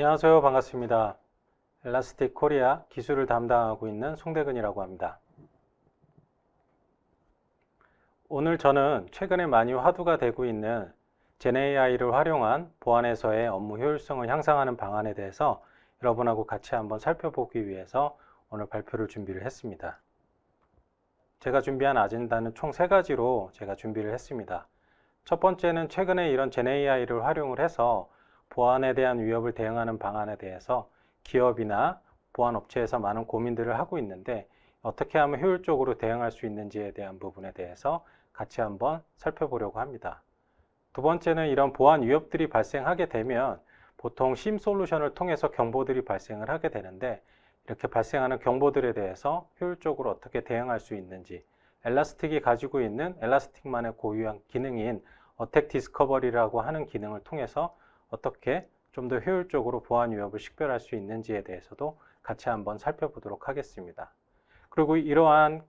안녕하세요. 반갑습니다. 엘라스틱 코리아 기술을 담당하고 있는 송대근이라고 합니다. 오늘 저는 최근에 많이 화두가 되고 있는 GenAI를 활용한 보안에서의 업무 효율성을 향상하는 방안에 대해서 여러분하고 같이 한번 살펴보기 위해서 오늘 발표를 준비를 했습니다. 제가 준비한 아젠다는 총 3가지로 제가 준비를 했습니다. 첫 번째는 최근에 이런 GenAI를 활용을 해서 보안에 대한 위협을 대응하는 방안에 대해서 기업이나 보안 업체에서 많은 고민들을 하고 있는데 어떻게 하면 효율적으로 대응할 수 있는지에 대한 부분에 대해서 같이 한번 살펴보려고 합니다. 두 번째는 이런 보안 위협들이 발생하게 되면 보통 심 솔루션을 통해서 경보들이 발생을 하게 되는데 이렇게 발생하는 경보들에 대해서 효율적으로 어떻게 대응할 수 있는지, 엘라스틱이 가지고 있는 엘라스틱만의 고유한 기능인 어택 디스커버리라고 하는 기능을 통해서 어떻게 좀 더 효율적으로 보안 위협을 식별할 수 있는지에 대해서도 같이 한번 살펴보도록 하겠습니다. 그리고 이러한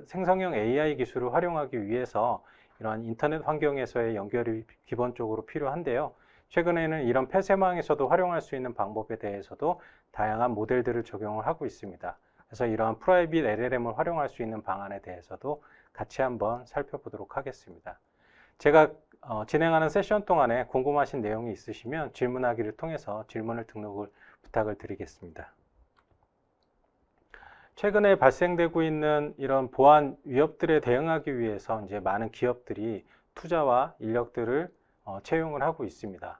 생성형 AI 기술을 활용하기 위해서 이러한 인터넷 환경에서의 연결이 기본적으로 필요한데요. 최근에는 이런 폐쇄망에서도 활용할 수 있는 방법에 대해서도 다양한 모델들을 적용을 하고 있습니다. 그래서 이러한 프라이빗 LLM을 활용할 수 있는 방안에 대해서도 같이 한번 살펴보도록 하겠습니다. 제가 진행하는 세션 동안에 궁금하신 내용이 있으시면 질문하기를 통해서 질문을 등록을 부탁을 드리겠습니다. 최근에 발생되고 있는 이런 보안 위협들에 대응하기 위해서 이제 많은 기업들이 투자와 인력들을 채용을 하고 있습니다.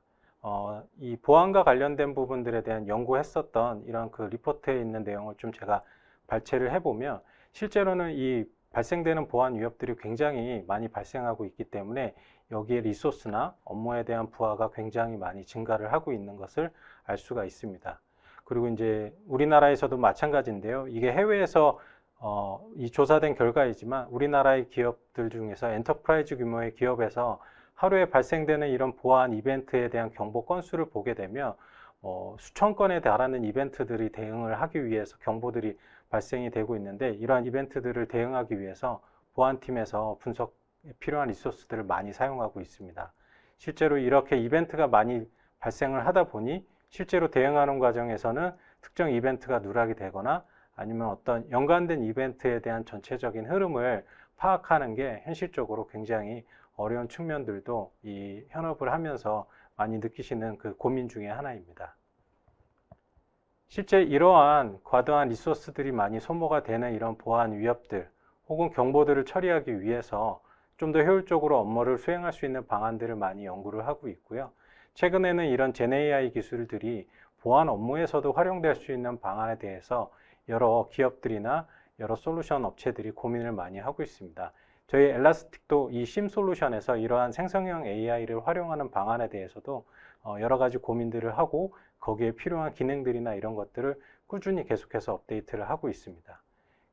이 보안과 관련된 부분들에 대한 연구했었던 이런 리포트에 있는 내용을 좀 제가 발췌를 해보면 실제로는 이 발생되는 보안 위협들이 굉장히 많이 발생하고 있기 때문에 여기에 리소스나 업무에 대한 부하가 굉장히 많이 증가를 하고 있는 것을 알 수가 있습니다. 그리고 이제 우리나라에서도 마찬가지인데요. 이게 해외에서 이 조사된 결과이지만 우리나라의 기업들 중에서 엔터프라이즈 규모의 기업에서 하루에 발생되는 이런 보안 이벤트에 대한 경보 건수를 보게 되면 수천 건에 달하는 이벤트들이 대응을 하기 위해서 경보들이 발생이 되고 있는데 이러한 이벤트들을 대응하기 위해서 보안팀에서 분석에 필요한 리소스들을 많이 사용하고 있습니다. 실제로 이렇게 이벤트가 많이 발생을 하다 보니 실제로 대응하는 과정에서는 특정 이벤트가 누락이 되거나 아니면 어떤 연관된 이벤트에 대한 전체적인 흐름을 파악하는 게 현실적으로 굉장히 어려운 측면들도 이 현업을 하면서 많이 느끼시는 고민 중에 하나입니다. 실제 이러한 과도한 리소스들이 많이 소모가 되는 이런 보안 위협들 혹은 경보들을 처리하기 위해서 좀 더 효율적으로 업무를 수행할 수 있는 방안들을 많이 연구를 하고 있고요. 최근에는 이런 GenAI 기술들이 보안 업무에서도 활용될 수 있는 방안에 대해서 여러 기업들이나 여러 솔루션 업체들이 고민을 많이 하고 있습니다. 저희 엘라스틱도 이 심 솔루션에서 이러한 생성형 AI를 활용하는 방안에 대해서도 여러 가지 고민들을 하고 거기에 필요한 기능들이나 이런 것들을 꾸준히 계속해서 업데이트를 하고 있습니다.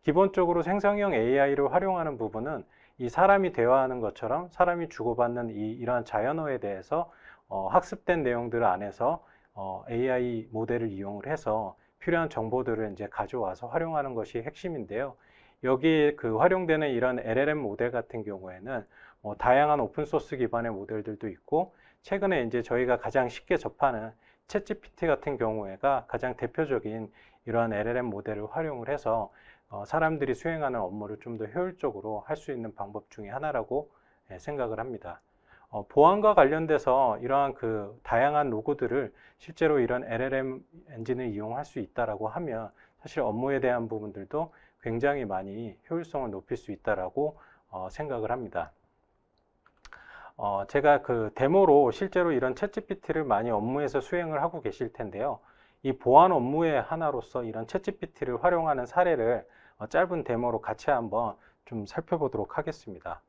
기본적으로 생성형 AI를 활용하는 부분은 이 사람이 대화하는 것처럼 사람이 주고받는 이러한 자연어에 대해서 학습된 내용들 안에서 AI 모델을 이용을 해서 필요한 정보들을 이제 가져와서 활용하는 것이 핵심인데요. 여기에 활용되는 이런 LLM 모델 같은 경우에는 다양한 오픈소스 기반의 모델들도 있고 최근에 이제 저희가 가장 쉽게 접하는 챗GPT 같은 경우에가 가장 대표적인 이러한 LLM 모델을 활용을 해서 사람들이 수행하는 업무를 좀 더 효율적으로 할 수 있는 방법 중에 하나라고 생각을 합니다. 보안과 관련돼서 이러한 다양한 로고들을 실제로 이런 LLM 엔진을 이용할 수 있다라고 하면 사실 업무에 대한 부분들도 굉장히 많이 효율성을 높일 수 있다라고 생각을 합니다. 제가 데모로 실제로 이런 챗GPT를 많이 업무에서 수행을 하고 계실 텐데요. 이 보안 업무의 하나로서 이런 챗GPT를 활용하는 사례를 짧은 데모로 같이 한번 좀 살펴보도록 하겠습니다.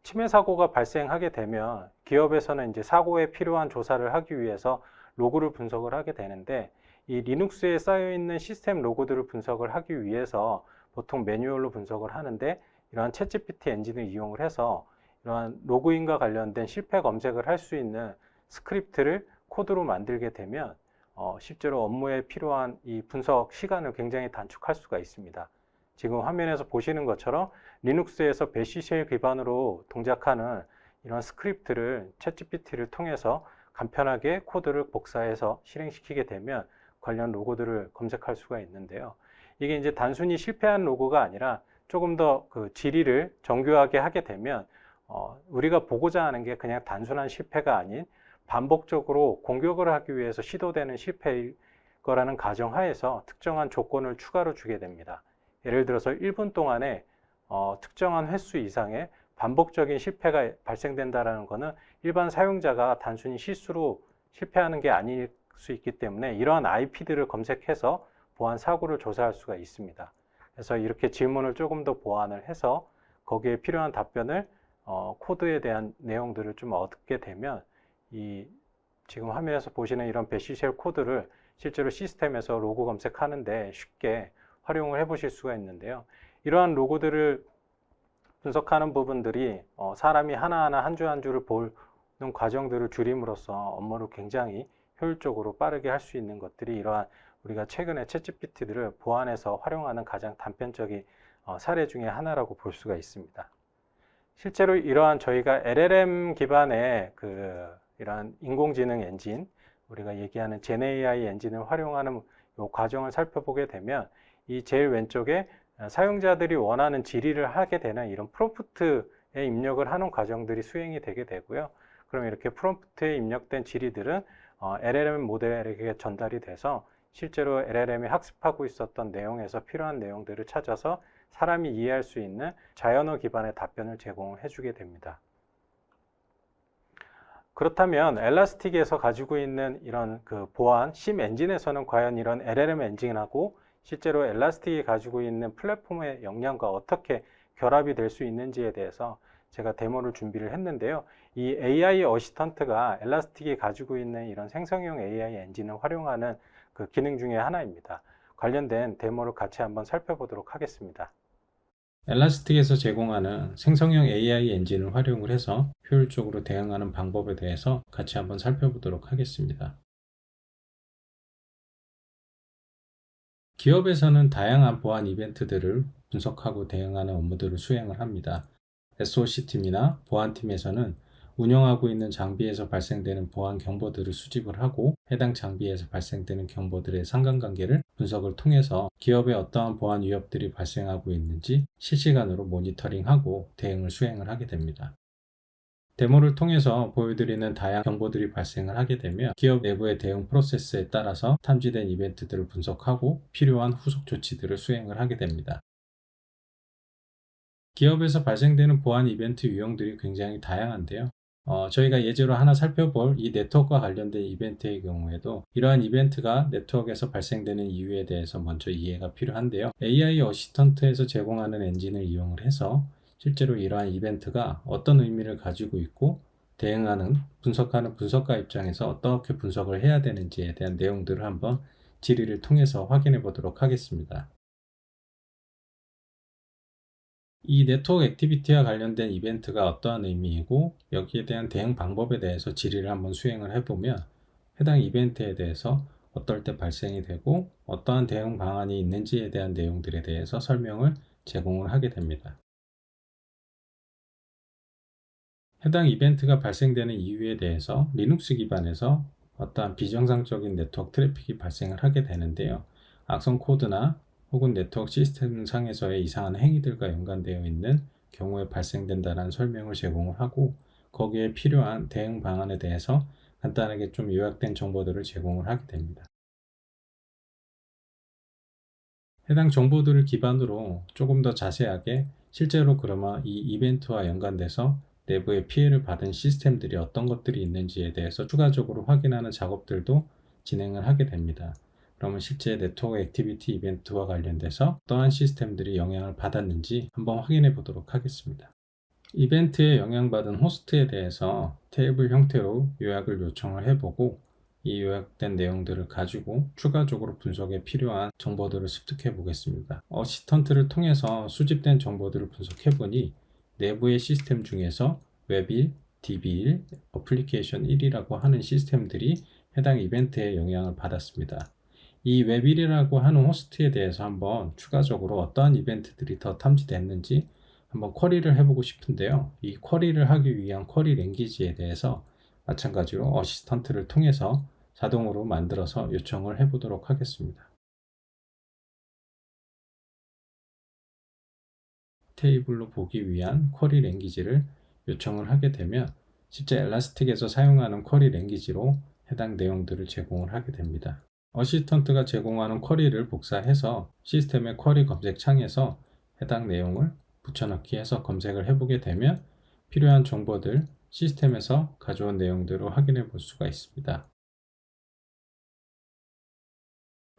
침해 사고가 발생하게 되면 기업에서는 이제 사고에 필요한 조사를 하기 위해서 로그를 분석을 하게 되는데 이 리눅스에 쌓여 있는 시스템 로그들을 분석을 하기 위해서 보통 매뉴얼로 분석을 하는데 이러한 챗GPT 엔진을 이용을 해서 이러한 로그인과 관련된 실패 검색을 할 수 있는 스크립트를 코드로 만들게 되면 실제로 업무에 필요한 이 분석 시간을 굉장히 단축할 수가 있습니다. 지금 화면에서 보시는 것처럼 리눅스에서 배시 쉘 기반으로 동작하는 이런 스크립트를 챗GPT를 통해서 간편하게 코드를 복사해서 실행시키게 되면 관련 로고들을 검색할 수가 있는데요. 이게 이제 단순히 실패한 로고가 아니라 조금 더 그 질의를 정교하게 하게 되면 우리가 보고자 하는 게 그냥 단순한 실패가 아닌 반복적으로 공격을 하기 위해서 시도되는 실패일 거라는 가정하에서 특정한 조건을 추가로 주게 됩니다. 예를 들어서 1분 동안에 특정한 횟수 이상의 반복적인 실패가 발생된다는 것은 일반 사용자가 단순히 실수로 실패하는 게 아닐 수 있기 때문에 이러한 IP들을 검색해서 보안 사고를 조사할 수가 있습니다. 그래서 이렇게 질문을 조금 더 보완을 해서 거기에 필요한 답변을 코드에 대한 내용들을 좀 얻게 되면 이 지금 화면에서 보시는 이런 배시쉘 코드를 실제로 시스템에서 로고 검색하는데 쉽게 활용을 해 보실 수가 있는데요. 이러한 로고들을 분석하는 부분들이 사람이 하나하나 한 줄 한 줄을 보는 과정들을 줄임으로써 업무를 굉장히 효율적으로 빠르게 할 수 있는 것들이 이러한 우리가 최근에 챗GPT들을 보안해서 활용하는 가장 단편적인 사례 중에 하나라고 볼 수가 있습니다. 실제로 이러한 저희가 LLM 기반의 이러한 인공지능 엔진, 우리가 얘기하는 GenAI 엔진을 활용하는 이 과정을 살펴보게 되면 이 제일 왼쪽에 사용자들이 원하는 질의를 하게 되는 이런 프롬프트에 입력을 하는 과정들이 수행이 되게 되고요. 그럼 이렇게 프롬프트에 입력된 질의들은 LLM 모델에게 전달이 돼서 실제로 LLM이 학습하고 있었던 내용에서 필요한 내용들을 찾아서 사람이 이해할 수 있는 자연어 기반의 답변을 제공해 주게 됩니다. 그렇다면 엘라스틱에서 가지고 있는 이런 보안 심 엔진에서는 과연 이런 LLM 엔진하고 실제로 엘라스틱이 가지고 있는 플랫폼의 역량과 어떻게 결합이 될 수 있는지에 대해서 제가 데모를 준비를 했는데요. 이 AI 어시스턴트가 엘라스틱이 가지고 있는 이런 생성형 AI 엔진을 활용하는 그 기능 중에 하나입니다. 관련된 데모를 같이 한번 살펴보도록 하겠습니다. 엘라스틱에서 제공하는 생성형 AI 엔진을 활용을 해서 효율적으로 대응하는 방법에 대해서 같이 한번 살펴보도록 하겠습니다. 기업에서는 다양한 보안 이벤트들을 분석하고 대응하는 업무들을 수행을 합니다. SOC팀이나 보안팀에서는 운영하고 있는 장비에서 발생되는 보안 경보들을 수집을 하고 해당 장비에서 발생되는 경보들의 상관관계를 분석을 통해서 기업에 어떠한 보안 위협들이 발생하고 있는지 실시간으로 모니터링하고 대응을 수행을 하게 됩니다. 데모를 통해서 보여드리는 다양한 정보들이 발생을 하게 되면 기업 내부의 대응 프로세스에 따라서 탐지된 이벤트들을 분석하고 필요한 후속 조치들을 수행을 하게 됩니다. 기업에서 발생되는 보안 이벤트 유형들이 굉장히 다양한데요. 저희가 예제로 하나 살펴볼 이 네트워크와 관련된 이벤트의 경우에도 이러한 이벤트가 네트워크에서 발생되는 이유에 대해서 먼저 이해가 필요한데요. AI 어시스턴트에서 제공하는 엔진을 이용을 해서 실제로 이러한 이벤트가 어떤 의미를 가지고 있고 대응하는, 분석하는 분석가 입장에서 어떻게 분석을 해야 되는지에 대한 내용들을 한번 질의를 통해서 확인해 보도록 하겠습니다. 이 네트워크 액티비티와 관련된 이벤트가 어떠한 의미이고 여기에 대한 대응 방법에 대해서 질의를 한번 수행을 해보면 해당 이벤트에 대해서 어떨 때 발생이 되고 어떠한 대응 방안이 있는지에 대한 내용들에 대해서 설명을 제공을 하게 됩니다. 해당 이벤트가 발생되는 이유에 대해서 리눅스 기반에서 어떠한 비정상적인 네트워크 트래픽이 발생을 하게 되는데요. 악성 코드나 혹은 네트워크 시스템 상에서의 이상한 행위들과 연관되어 있는 경우에 발생된다는 설명을 제공을 하고 거기에 필요한 대응 방안에 대해서 간단하게 좀 요약된 정보들을 제공을 하게 됩니다. 해당 정보들을 기반으로 조금 더 자세하게 실제로 그러면 이 이벤트와 연관돼서 내부에 피해를 받은 시스템들이 어떤 것들이 있는지에 대해서 추가적으로 확인하는 작업들도 진행을 하게 됩니다. 그러면 실제 네트워크 액티비티 이벤트와 관련돼서 어떠한 시스템들이 영향을 받았는지 한번 확인해 보도록 하겠습니다. 이벤트에 영향받은 호스트에 대해서 테이블 형태로 요약을 요청을 해보고 이 요약된 내용들을 가지고 추가적으로 분석에 필요한 정보들을 습득해 보겠습니다. 어시스턴트를 통해서 수집된 정보들을 분석해 보니 내부의 시스템 중에서 웹1, DB1, 어플리케이션 1이라고 하는 시스템들이 해당 이벤트에 영향을 받았습니다. 이 웹1이라고 하는 호스트에 대해서 한번 추가적으로 어떠한 이벤트들이 더 탐지됐는지 한번 쿼리를 해보고 싶은데요. 이 쿼리를 하기 위한 쿼리 랭귀지에 대해서 마찬가지로 어시스턴트를 통해서 자동으로 만들어서 요청을 해 보도록 하겠습니다. 테이블로 보기 위한 쿼리 랭귀지를 요청을 하게 되면 실제 엘라스틱에서 사용하는 쿼리 랭귀지로 해당 내용들을 제공을 하게 됩니다. 어시스턴트가 제공하는 쿼리를 복사해서 시스템의 쿼리 검색 창에서 해당 내용을 붙여넣기 해서 검색을 해보게 되면 필요한 정보들 시스템에서 가져온 내용들을 확인해 볼 수가 있습니다.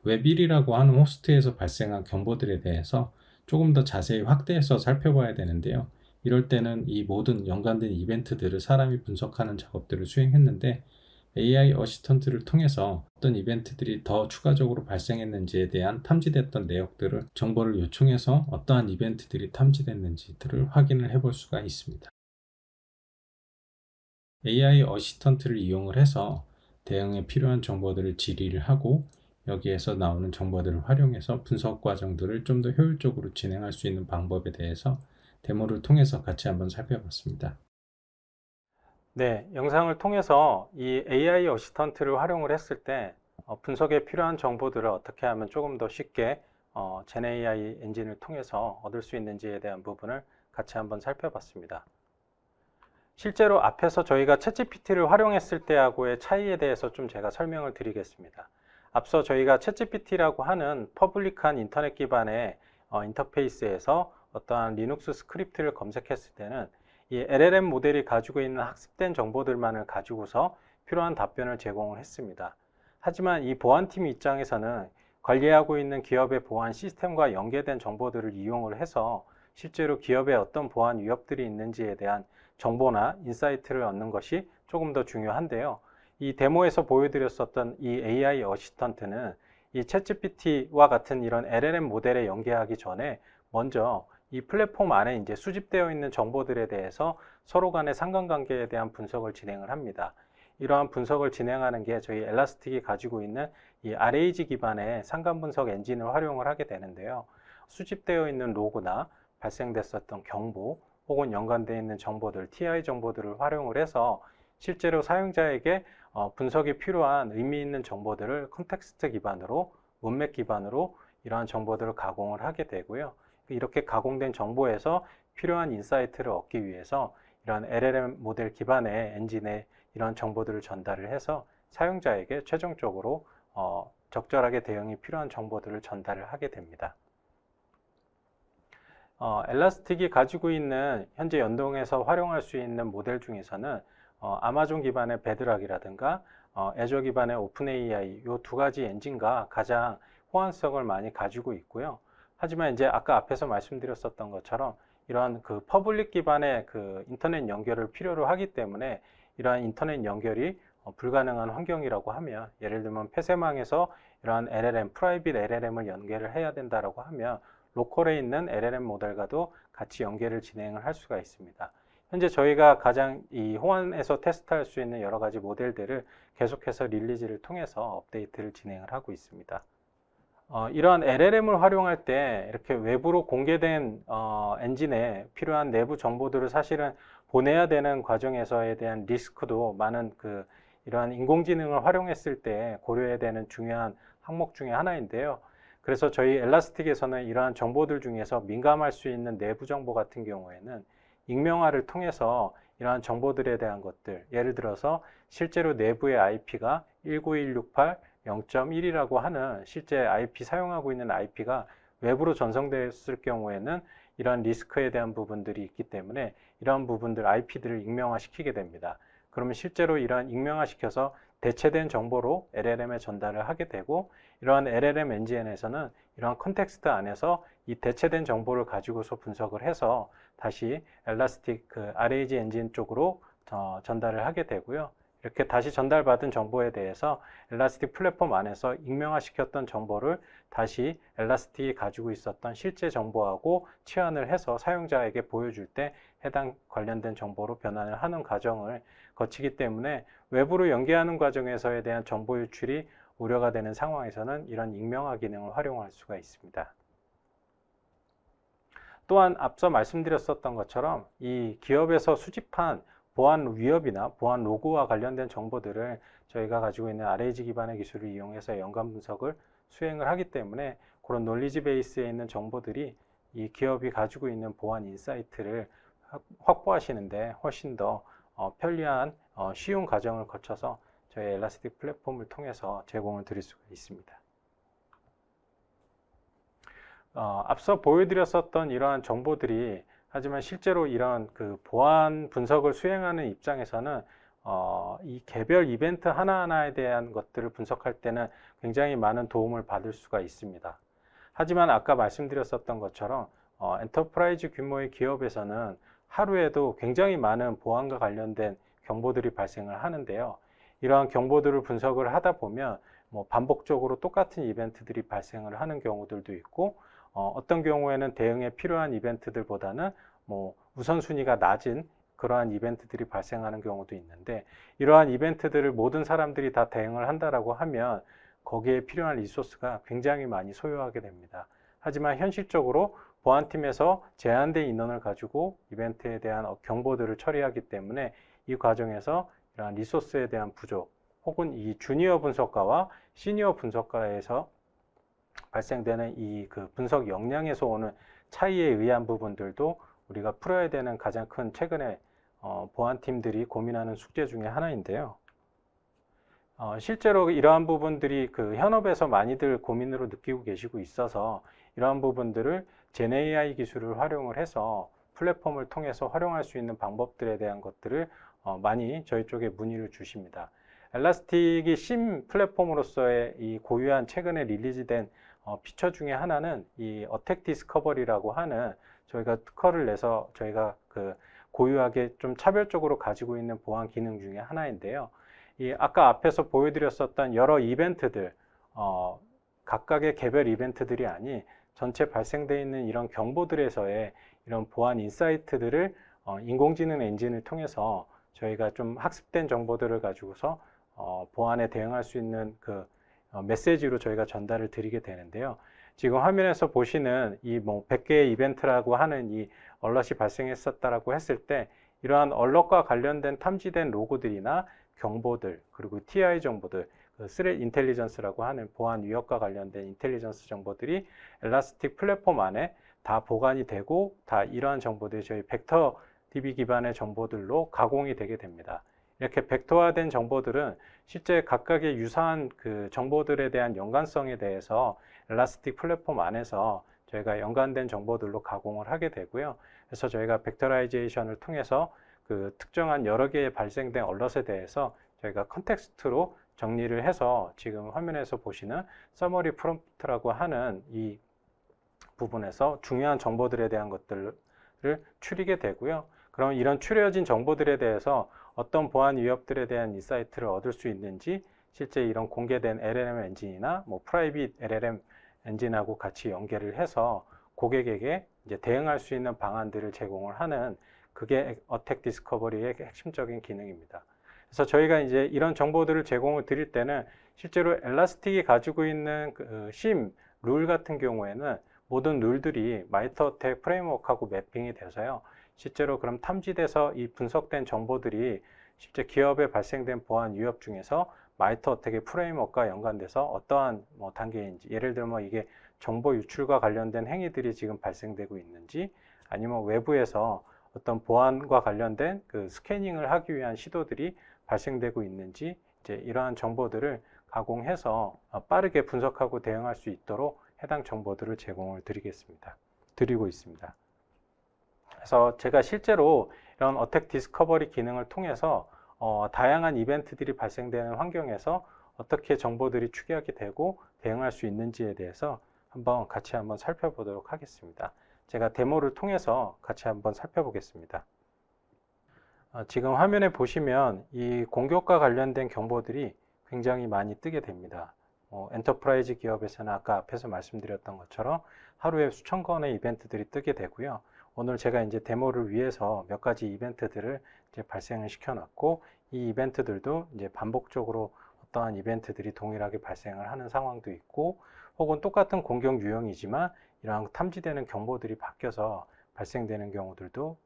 웹1이라고 하는 호스트에서 발생한 경보들에 대해서 조금 더 자세히 확대해서 살펴봐야 되는데요. 이럴 때는 이 모든 연관된 이벤트들을 사람이 분석하는 작업들을 수행했는데 AI 어시스턴트를 통해서 어떤 이벤트들이 더 추가적으로 발생했는지에 대한 탐지됐던 내역들을 정보를 요청해서 어떠한 이벤트들이 탐지됐는지들을 확인을 해볼 수가 있습니다. AI 어시스턴트를 이용을 해서 대응에 필요한 정보들을 질의를 하고 여기에서 나오는 정보들을 활용해서 분석 과정들을 좀 더 효율적으로 진행할 수 있는 방법에 대해서 데모를 통해서 같이 한번 살펴봤습니다. 네, 영상을 통해서 이 AI 어시스턴트를 활용을 했을 때 분석에 필요한 정보들을 어떻게 하면 조금 더 쉽게 GenAI 엔진을 통해서 얻을 수 있는지에 대한 부분을 같이 한번 살펴봤습니다. 실제로 앞에서 저희가 챗GPT를 활용했을 때하고의 차이에 대해서 좀 제가 설명을 드리겠습니다. 앞서 저희가 챗GPT라고 하는 퍼블릭한 인터넷 기반의 인터페이스에서 어떠한 리눅스 스크립트를 검색했을 때는 이 LLM 모델이 가지고 있는 학습된 정보들만을 가지고서 필요한 답변을 제공을 했습니다. 하지만 이 보안팀 입장에서는 관리하고 있는 기업의 보안 시스템과 연계된 정보들을 이용을 해서 실제로 기업에 어떤 보안 위협들이 있는지에 대한 정보나 인사이트를 얻는 것이 조금 더 중요한데요. 이 데모에서 보여드렸었던 이 AI 어시스턴트는 이 챗GPT와 같은 이런 LLM 모델에 연계하기 전에 먼저 이 플랫폼 안에 이제 수집되어 있는 정보들에 대해서 서로 간의 상관관계에 대한 분석을 진행을 합니다. 이러한 분석을 진행하는 게 저희 엘라스틱이 가지고 있는 이 RAG 기반의 상관 분석 엔진을 활용을 하게 되는데요. 수집되어 있는 로그나 발생됐었던 경보 혹은 연관되어 있는 정보들, TI 정보들을 활용을 해서 실제로 사용자에게 분석이 필요한 의미 있는 정보들을 컨텍스트 기반으로, 문맥 기반으로 이러한 정보들을 가공을 하게 되고요. 이렇게 가공된 정보에서 필요한 인사이트를 얻기 위해서 이런 LLM 모델 기반의 엔진에 이런 정보들을 전달을 해서 사용자에게 최종적으로 적절하게 대응이 필요한 정보들을 전달을 하게 됩니다. 엘라스틱이 가지고 있는 현재 연동해서 활용할 수 있는 모델 중에서는 아마존 기반의 베드락이라든가 애저 기반의 오픈 AI 이 두 가지 엔진과 가장 호환성을 많이 가지고 있고요. 하지만 이제 아까 앞에서 말씀드렸었던 것처럼 이러한 그 퍼블릭 기반의 그 인터넷 연결을 필요로 하기 때문에 이러한 인터넷 연결이 불가능한 환경이라고 하면 예를 들면 폐쇄망에서 이러한 LLM, 프라이빗 LLM을 연결을 해야 된다라고 하면 로컬에 있는 LLM 모델과도 같이 연계를 진행을 할 수가 있습니다. 현재 저희가 가장 이 호환해서 테스트할 수 있는 여러 가지 모델들을 계속해서 릴리즈를 통해서 업데이트를 진행을 하고 있습니다. 이러한 LLM을 활용할 때 이렇게 외부로 공개된 엔진에 필요한 내부 정보들을 사실은 보내야 되는 과정에서에 대한 리스크도 많은 이러한 인공지능을 활용했을 때 고려해야 되는 중요한 항목 중에 하나인데요. 그래서 저희 엘라스틱에서는 이러한 정보들 중에서 민감할 수 있는 내부 정보 같은 경우에는 익명화를 통해서 이러한 정보들에 대한 것들, 예를 들어서 실제로 내부의 IP가 19168.0.1이라고 하는 실제 IP 사용하고 있는 IP가 외부로 전송됐을 경우에는 이러한 리스크에 대한 부분들이 있기 때문에 이러한 부분들 IP들을 익명화시키게 됩니다. 그러면 실제로 이러한 익명화시켜서 대체된 정보로 LLM에 전달을 하게 되고 이러한 LLM 엔진에서는 이러한 컨텍스트 안에서 이 대체된 정보를 가지고서 분석을 해서 다시 엘라스틱 RAG 엔진 쪽으로 전달을 하게 되고요. 이렇게 다시 전달받은 정보에 대해서 엘라스틱 플랫폼 안에서 익명화시켰던 정보를 다시 엘라스틱이 가지고 있었던 실제 정보하고 치환을 해서 사용자에게 보여줄 때 해당 관련된 정보로 변환을 하는 과정을 거치기 때문에 외부로 연계하는 과정에서에 대한 정보 유출이 우려가 되는 상황에서는 이런 익명화 기능을 활용할 수가 있습니다. 또한 앞서 말씀드렸었던 것처럼 이 기업에서 수집한 보안 위협이나 보안 로그와 관련된 정보들을 저희가 가지고 있는 RAG 기반의 기술을 이용해서 연관 분석을 수행을 하기 때문에 그런 논리지 베이스에 있는 정보들이 이 기업이 가지고 있는 보안 인사이트를 확보하시는데 훨씬 더 편리한 쉬운 과정을 거쳐서 저희 엘라스틱 플랫폼을 통해서 제공을 드릴 수가 있습니다. 앞서 보여드렸었던 이러한 정보들이 하지만 실제로 이런 그 보안 분석을 수행하는 입장에서는 이 개별 이벤트 하나하나에 대한 것들을 분석할 때는 굉장히 많은 도움을 받을 수가 있습니다. 하지만 아까 말씀드렸었던 것처럼 엔터프라이즈 규모의 기업에서는 하루에도 굉장히 많은 보안과 관련된 경보들이 발생을 하는데요. 이러한 경보들을 분석을 하다 보면 반복적으로 똑같은 이벤트들이 발생을 하는 경우들도 있고 어떤 경우에는 대응에 필요한 이벤트들보다는 우선순위가 낮은 그러한 이벤트들이 발생하는 경우도 있는데 이러한 이벤트들을 모든 사람들이 다 대응을 한다라고 하면 거기에 필요한 리소스가 굉장히 많이 소요하게 됩니다. 하지만 현실적으로 보안팀에서 제한된 인원을 가지고 이벤트에 대한 경보들을 처리하기 때문에 이 과정에서 이러한 리소스에 대한 부족 혹은 이 주니어 분석가와 시니어 분석가에서 발생되는 이 그 분석 역량에서 오는 차이에 의한 부분들도 우리가 풀어야 되는 가장 큰 최근에 보안팀들이 고민하는 숙제 중에 하나인데요. 실제로 이러한 부분들이 그 현업에서 많이들 고민으로 느끼고 계시고 있어서 이러한 부분들을 GenAI 기술을 활용을 해서 플랫폼을 통해서 활용할 수 있는 방법들에 대한 것들을 많이 저희 쪽에 문의를 주십니다. 엘라스틱이 심 플랫폼으로서의 이 고유한 최근에 릴리즈된 피처 중에 하나는 이 어택 디스커버리라고 하는 저희가 특허를 내서 저희가 그 고유하게 좀 차별적으로 가지고 있는 보안 기능 중에 하나인데요. 이 아까 앞에서 보여드렸었던 여러 이벤트들, 각각의 개별 이벤트들이 아닌 전체 발생되어 있는 이런 경보들에서의 이런 보안 인사이트들을 인공지능 엔진을 통해서 저희가 좀 학습된 정보들을 가지고서 보안에 대응할 수 있는 그 메시지로 저희가 전달을 드리게 되는데요. 지금 화면에서 보시는 이 100개의 이벤트라고 하는 이 얼럿이 발생했었다라고 했을 때 이러한 얼럿과 관련된 탐지된 로그들이나 경보들 그리고 TI 정보들 스레트 인텔리전스라고 하는 보안 위협과 관련된 인텔리전스 정보들이 엘라스틱 플랫폼 안에 다 보관이 되고 다 이러한 정보들이 저희 벡터 DB 기반의 정보들로 가공이 되게 됩니다. 이렇게 벡터화된 정보들은 실제 각각의 유사한 그 정보들에 대한 연관성에 대해서 엘라스틱 플랫폼 안에서 저희가 연관된 정보들로 가공을 하게 되고요. 그래서 저희가 벡터라이제이션을 통해서 그 특정한 여러 개의 발생된 얼럿에 대해서 저희가 컨텍스트로 정리를 해서 지금 화면에서 보시는 서머리 프롬프트라고 하는 이 부분에서 중요한 정보들에 대한 것들을 추리게 되고요. 그럼 이런 추려진 정보들에 대해서 어떤 보안 위협들에 대한 인사이트를 얻을 수 있는지 실제 이런 공개된 LLM 엔진이나 프라이빗 LLM 엔진하고 같이 연계를 해서 고객에게 이제 대응할 수 있는 방안들을 제공을 하는 그게 어택 디스커버리의 핵심적인 기능입니다. 그래서 저희가 이제 이런 정보들을 제공을 드릴 때는 실제로 엘라스틱이 가지고 있는 그 심 룰 같은 경우에는 모든 룰들이 마이터 어택 프레임워크하고 매핑이 돼서요. 실제로 그럼 탐지돼서 이 분석된 정보들이 실제 기업에 발생된 보안 위협 중에서 마이터 어택의 프레임워크와 연관돼서 어떠한 단계인지 예를 들면 이게 정보 유출과 관련된 행위들이 지금 발생되고 있는지 아니면 외부에서 어떤 보안과 관련된 그 스캐닝을 하기 위한 시도들이 발생되고 있는지 이제 이러한 정보들을 가공해서 빠르게 분석하고 대응할 수 있도록 해당 정보들을 제공을 드리고 있습니다. 그래서 제가 실제로 이런 어택 디스커버리 기능을 통해서 다양한 이벤트들이 발생되는 환경에서 어떻게 정보들이 추계하게 되고 대응할 수 있는지에 대해서 같이 한번 살펴보도록 하겠습니다. 제가 데모를 통해서 같이 한번 살펴보겠습니다. 지금 화면에 보시면 이 공격과 관련된 경보들이 굉장히 많이 뜨게 됩니다. 엔터프라이즈 기업에서는 아까 앞에서 말씀드렸던 것처럼 하루에 수천 건의 이벤트들이 뜨게 되고요. 오늘 제가 이제 데모를 위해서 몇 가지 이벤트들을 이제 발생을 시켜놨고 이 이벤트들도 이제 반복적으로 어떠한 이벤트들이 동일하게 발생을 하는 상황도 있고 혹은 똑같은 공격 유형이지만 이러한 탐지되는 경보들이 바뀌어서 발생되는 경우들도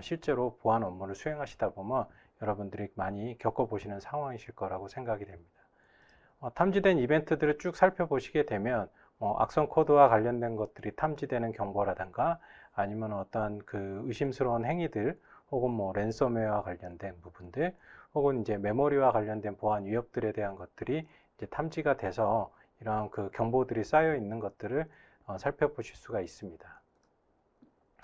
실제로 보안 업무를 수행하시다 보면 여러분들이 많이 겪어보시는 상황이실 거라고 생각이 됩니다. 탐지된 이벤트들을 쭉 살펴보시게 되면 악성 코드와 관련된 것들이 탐지되는 경보라든가 아니면 어떤 그 의심스러운 행위들 혹은 뭐 랜섬웨어와 관련된 부분들 혹은 이제 메모리와 관련된 보안 위협들에 대한 것들이 이제 탐지가 돼서 이러한 그 경보들이 쌓여 있는 것들을 살펴보실 수가 있습니다.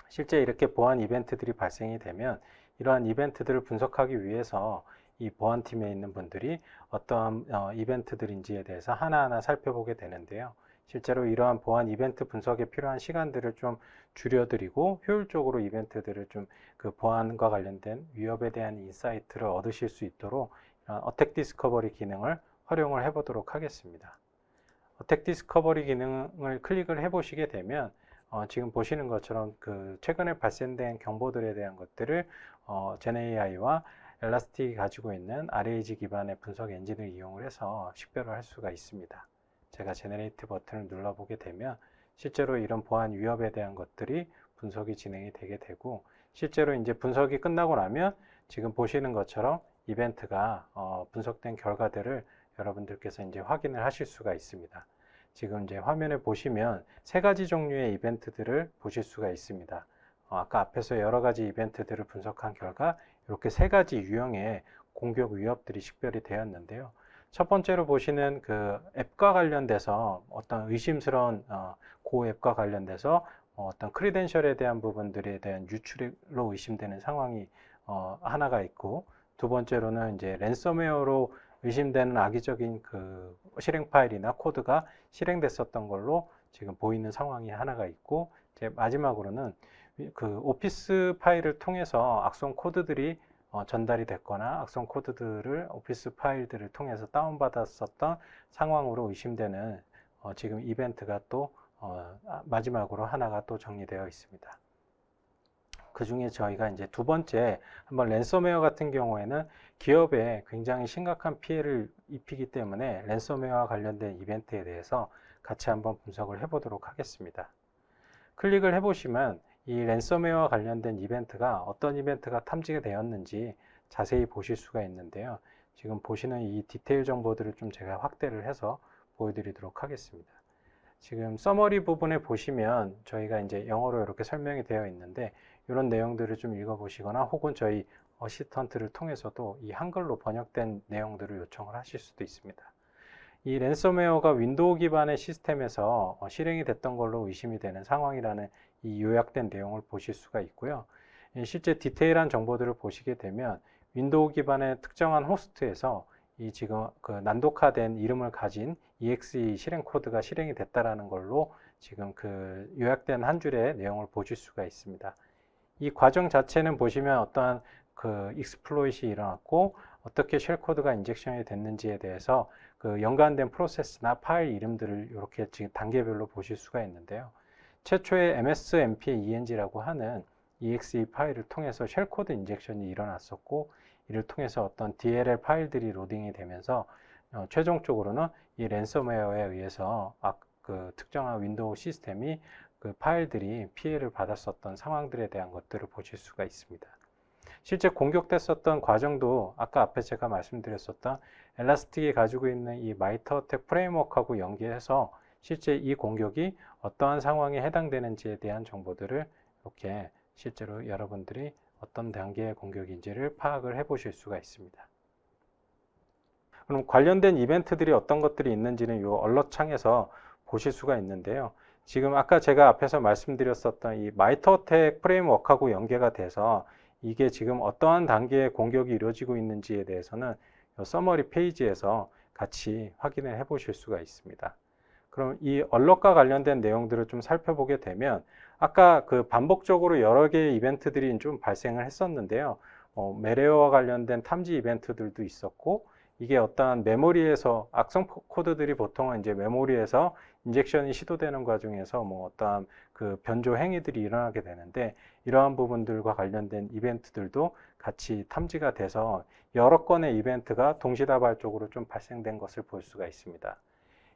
실제 이렇게 보안 이벤트들이 발생이 되면 이러한 이벤트들을 분석하기 위해서 이 보안팀에 있는 분들이 어떠한 이벤트들인지에 대해서 하나하나 살펴보게 되는데요. 실제로 이러한 보안 이벤트 분석에 필요한 시간들을 좀 줄여드리고 효율적으로 이벤트들을 좀 그 보안과 관련된 위협에 대한 인사이트를 얻으실 수 있도록 어택 디스커버리 기능을 활용을 해보도록 하겠습니다. 어택 디스커버리 기능을 클릭을 해보시게 되면 지금 보시는 것처럼 그 최근에 발생된 경보들에 대한 것들을 GenAI와 엘라스틱이 가지고 있는 RAG 기반의 분석 엔진을 이용을 해서 식별을 할 수가 있습니다. 제가 제너레이트 버튼을 눌러보게 되면 실제로 이런 보안 위협에 대한 것들이 분석이 진행이 되게 되고 실제로 이제 분석이 끝나고 나면 지금 보시는 것처럼 이벤트가 분석된 결과들을 여러분들께서 이제 확인을 하실 수가 있습니다. 지금 이제 화면에 보시면 세 가지 종류의 이벤트들을 보실 수가 있습니다. 아까 앞에서 여러 가지 이벤트들을 분석한 결과 이렇게 세 가지 유형의 공격 위협들이 식별이 되었는데요. 첫 번째로 보시는 그 앱과 관련돼서 어떤 의심스러운 고 앱과 관련돼서 어떤 크리덴셜에 대한 부분들에 대한 유출로 의심되는 상황이 하나가 있고 두 번째로는 이제 랜섬웨어로 의심되는 악의적인 그 실행 파일이나 코드가 실행됐었던 걸로 지금 보이는 상황이 하나가 있고 이제 마지막으로는 그 오피스 파일을 통해서 악성 코드들이 전달이 됐거나 악성 코드들을 오피스 파일들을 통해서 다운받았었던 상황으로 의심되는 지금 이벤트가 또 마지막으로 하나가 또 정리되어 있습니다. 그 중에 저희가 이제 두 번째 한번 랜섬웨어 같은 경우에는 기업에 굉장히 심각한 피해를 입히기 때문에 랜섬웨어와 관련된 이벤트에 대해서 같이 한번 분석을 해보도록 하겠습니다. 클릭을 해보시면 이 랜섬웨어와 관련된 이벤트가 어떤 이벤트가 탐지가 되었는지 자세히 보실 수가 있는데요. 지금 보시는 이 디테일 정보들을 좀 제가 확대를 해서 보여드리도록 하겠습니다. 지금 서머리 부분에 보시면 저희가 이제 영어로 이렇게 설명이 되어 있는데 이런 내용들을 좀 읽어보시거나 혹은 저희 어시스턴트를 통해서도 이 한글로 번역된 내용들을 요청을 하실 수도 있습니다. 이 랜섬웨어가 윈도우 기반의 시스템에서 실행이 됐던 걸로 의심이 되는 상황이라는 이 요약된 내용을 보실 수가 있고요. 실제 디테일한 정보들을 보시게 되면 윈도우 기반의 특정한 호스트에서 이 지금 그 난독화된 이름을 가진 EXE 실행 코드가 실행이 됐다라는 걸로 지금 그 요약된 한 줄의 내용을 보실 수가 있습니다. 이 과정 자체는 보시면 어떠한 그 익스플로잇이 일어났고 어떻게 쉘 코드가 인젝션이 됐는지에 대해서 그 연관된 프로세스나 파일 이름들을 이렇게 지금 단계별로 보실 수가 있는데요. 최초의 MSMP-ENG라고 하는 EXE 파일을 통해서 쉘 코드 인젝션이 일어났었고 이를 통해서 어떤 DLL 파일들이 로딩이 되면서 최종적으로는 이 랜섬웨어에 의해서 그 특정한 윈도우 시스템이 그 파일들이 피해를 받았었던 상황들에 대한 것들을 보실 수가 있습니다. 실제 공격됐었던 과정도 아까 앞에 제가 말씀드렸었던 엘라스틱이 가지고 있는 이 마이터 어택 프레임워크하고 연계해서 실제 이 공격이 어떠한 상황에 해당되는지에 대한 정보들을 이렇게 실제로 여러분들이 어떤 단계의 공격인지를 파악을 해 보실 수가 있습니다. 그럼 관련된 이벤트들이 어떤 것들이 있는지는 이 얼럿 창에서 보실 수가 있는데요. 지금 아까 제가 앞에서 말씀드렸었던 이 마이터 어택 프레임워크하고 연계가 돼서 이게 지금 어떠한 단계의 공격이 이루어지고 있는지에 대해서는 이 서머리 페이지에서 같이 확인을 해 보실 수가 있습니다. 그럼 이 얼럿과 관련된 내용들을 좀 살펴보게 되면 아까 그 반복적으로 여러 개의 이벤트들이 좀 발생을 했었는데요. 메레어와 관련된 탐지 이벤트들도 있었고 이게 어떠한 메모리에서 악성 코드들이 보통은 이제 메모리에서 인젝션이 시도되는 과정에서 뭐 어떠한 그 변조 행위들이 일어나게 되는데 이러한 부분들과 관련된 이벤트들도 같이 탐지가 돼서 여러 건의 이벤트가 동시다발적으로 좀 발생된 것을 볼 수가 있습니다.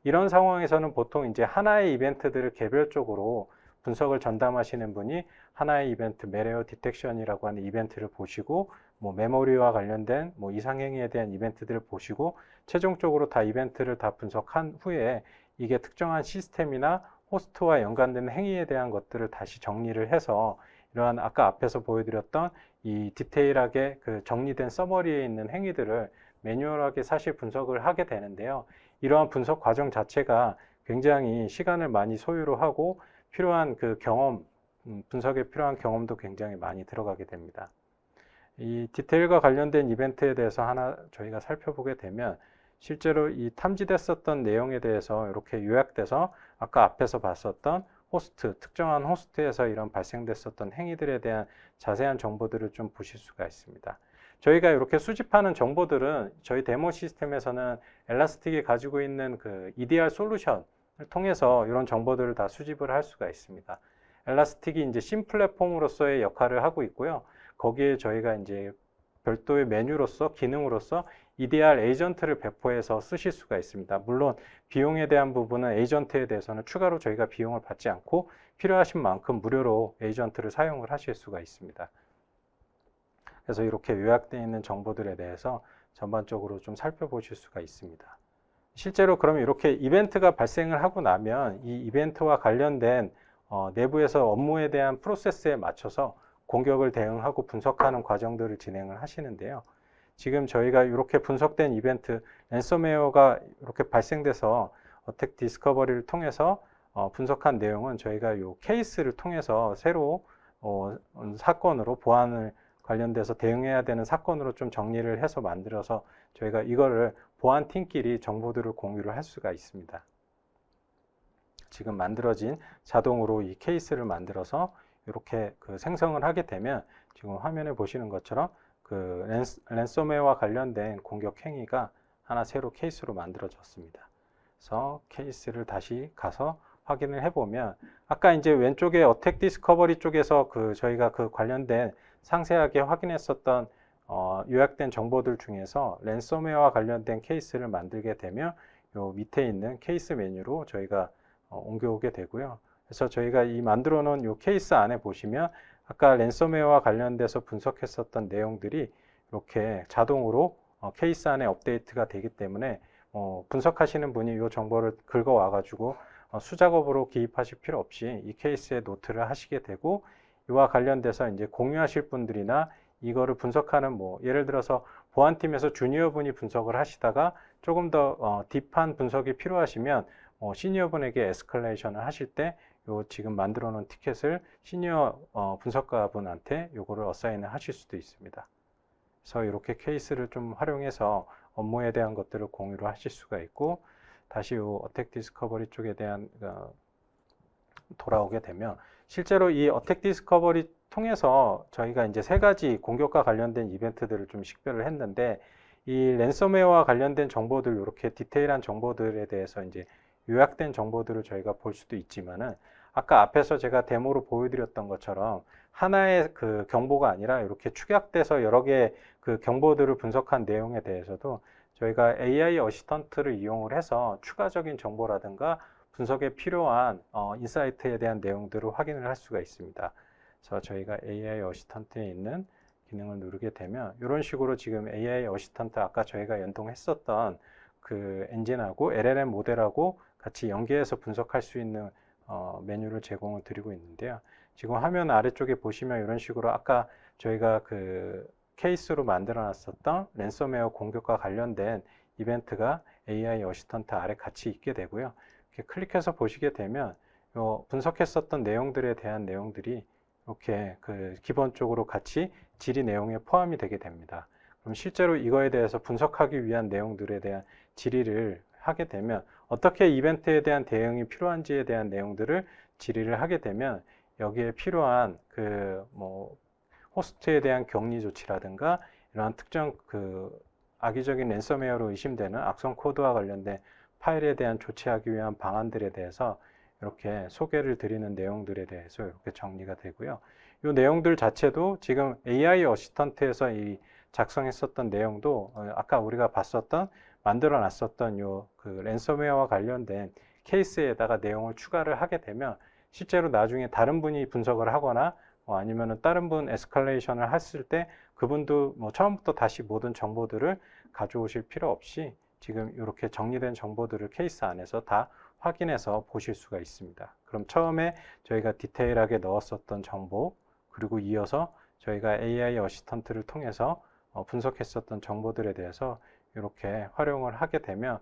이런 상황에서는 보통 이제 하나의 이벤트들을 개별적으로 분석을 전담하시는 분이 하나의 이벤트, 메레어 디텍션이라고 하는 이벤트를 보시고 뭐 메모리와 관련된 뭐 이상행위에 대한 이벤트들을 보시고 최종적으로 다 이벤트를 다 분석한 후에 이게 특정한 시스템이나 호스트와 연관된 행위에 대한 것들을 다시 정리를 해서 이러한 아까 앞에서 보여드렸던 이 디테일하게 그 정리된 서머리에 있는 행위들을 매뉴얼하게 사실 분석을 하게 되는데요. 이러한 분석 과정 자체가 굉장히 시간을 많이 소요를 하고 필요한 그 경험, 분석에 필요한 경험도 굉장히 많이 들어가게 됩니다. 이 디테일과 관련된 이벤트에 대해서 하나 저희가 살펴보게 되면 실제로 이 탐지됐었던 내용에 대해서 이렇게 요약돼서 아까 앞에서 봤었던 호스트, 특정한 호스트에서 이런 발생됐었던 행위들에 대한 자세한 정보들을 좀 보실 수가 있습니다. 저희가 이렇게 수집하는 정보들은 저희 데모 시스템에서는 엘라스틱이 가지고 있는 그 EDR 솔루션을 통해서 이런 정보들을 다 수집을 할 수가 있습니다. 엘라스틱이 이제 신 플랫폼으로서의 역할을 하고 있고요. 거기에 저희가 이제 별도의 메뉴로서 기능으로서 EDR 에이전트를 배포해서 쓰실 수가 있습니다. 물론 비용에 대한 부분은 에이전트에 대해서는 추가로 저희가 비용을 받지 않고 필요하신 만큼 무료로 에이전트를 사용을 하실 수가 있습니다. 그래서 이렇게 요약되어 있는 정보들에 대해서 전반적으로 좀 살펴보실 수가 있습니다. 실제로 그러면 이렇게 이벤트가 발생을 하고 나면 이 이벤트와 관련된 내부에서 업무에 대한 프로세스에 맞춰서 공격을 대응하고 분석하는 과정들을 진행을 하시는데요. 지금 저희가 이렇게 분석된 이벤트, 랜섬웨어가 이렇게 발생돼서 어택 디스커버리를 통해서 분석한 내용은 저희가 이 케이스를 통해서 새로 사건으로 보안을 관련돼서 대응해야 되는 사건으로 좀 정리를 해서 만들어서 저희가 이거를 보안팀끼리 정보들을 공유를 할 수가 있습니다. 지금 만들어진 자동으로 이 케이스를 만들어서 이렇게 그 생성을 하게 되면 지금 화면에 보시는 것처럼 그 랜섬웨어와 관련된 공격 행위가 하나 새로 케이스로 만들어졌습니다. 그래서 케이스를 다시 가서 확인을 해보면 아까 이제 왼쪽에 어택 디스커버리 쪽에서 그 저희가 그 관련된 상세하게 확인했었던 요약된 정보들 중에서 랜섬웨어와 관련된 케이스를 만들게 되면 요 밑에 있는 케이스 메뉴로 저희가 옮겨오게 되고요. 그래서 저희가 이 만들어 놓은 요 케이스 안에 보시면 아까 랜섬웨어와 관련돼서 분석했었던 내용들이 이렇게 자동으로 케이스 안에 업데이트가 되기 때문에 분석하시는 분이 이 정보를 긁어와 가지고 수작업으로 기입하실 필요 없이 이 케이스에 노트를 하시게 되고 이와 관련돼서 이제 공유하실 분들이나 이거를 분석하는 뭐 예를 들어서 보안팀에서 주니어 분이 분석을 하시다가 조금 더 딥한 분석이 필요하시면 시니어 분에게 에스컬레이션을 하실 때 요 지금 만들어 놓은 티켓을 시니어 분석가 분한테 요거를 어사인을 하실 수도 있습니다. 그래서 이렇게 케이스를 좀 활용해서 업무에 대한 것들을 공유를 하실 수가 있고 다시 요 어택 디스커버리 쪽에 대한 돌아오게 되면 실제로 이 어택 디스커버리 통해서 저희가 이제 세 가지 공격과 관련된 이벤트들을 좀 식별을 했는데 이 랜섬웨어와 관련된 정보들 이렇게 디테일한 정보들에 대해서 이제 요약된 정보들을 저희가 볼 수도 있지만은 아까 앞에서 제가 데모로 보여드렸던 것처럼 하나의 그 경보가 아니라 이렇게 축약돼서 여러 개의 그 경보들을 분석한 내용에 대해서도 저희가 AI 어시스턴트를 이용을 해서 추가적인 정보라든가 분석에 필요한 인사이트에 대한 내용들을 확인을 할 수가 있습니다. 그래서 저희가 AI 어시스턴트에 있는 기능을 누르게 되면 이런 식으로 지금 AI 어시스턴트 아까 저희가 연동했었던 그 엔진하고 LLM 모델하고 같이 연계해서 분석할 수 있는 메뉴를 제공을 드리고 있는데요. 지금 화면 아래쪽에 보시면 이런 식으로 아까 저희가 그 케이스로 만들어 놨었던 랜섬웨어 공격과 관련된 이벤트가 AI 어시스턴트 아래 같이 있게 되고요. 이렇게 클릭해서 보시게 되면 분석했었던 내용들에 대한 내용들이 이렇게 그 기본적으로 같이 질의 내용에 포함이 되게 됩니다. 그럼 실제로 이거에 대해서 분석하기 위한 내용들에 대한 질의를 하게 되면 어떻게 이벤트에 대한 대응이 필요한지에 대한 내용들을 질의를 하게 되면 여기에 필요한 그 뭐 호스트에 대한 격리 조치라든가 이러한 특정 그 악의적인 랜섬웨어로 의심되는 악성 코드와 관련된 파일에 대한 조치하기 위한 방안들에 대해서 이렇게 소개를 드리는 내용들에 대해서 이렇게 정리가 되고요. 이 내용들 자체도 지금 AI 어시스턴트에서 이 작성했었던 내용도 아까 우리가 봤었던 만들어 놨었던 요 그 랜섬웨어와 관련된 케이스에다가 내용을 추가를 하게 되면 실제로 나중에 다른 분이 분석을 하거나 아니면은 다른 분 에스컬레이션을 했을 때 그분도 뭐 처음부터 다시 모든 정보들을 가져오실 필요 없이 지금 이렇게 정리된 정보들을 케이스 안에서 다 확인해서 보실 수가 있습니다. 그럼 처음에 저희가 디테일하게 넣었었던 정보, 그리고 이어서 저희가 AI 어시스턴트를 통해서 분석했었던 정보들에 대해서 이렇게 활용을 하게 되면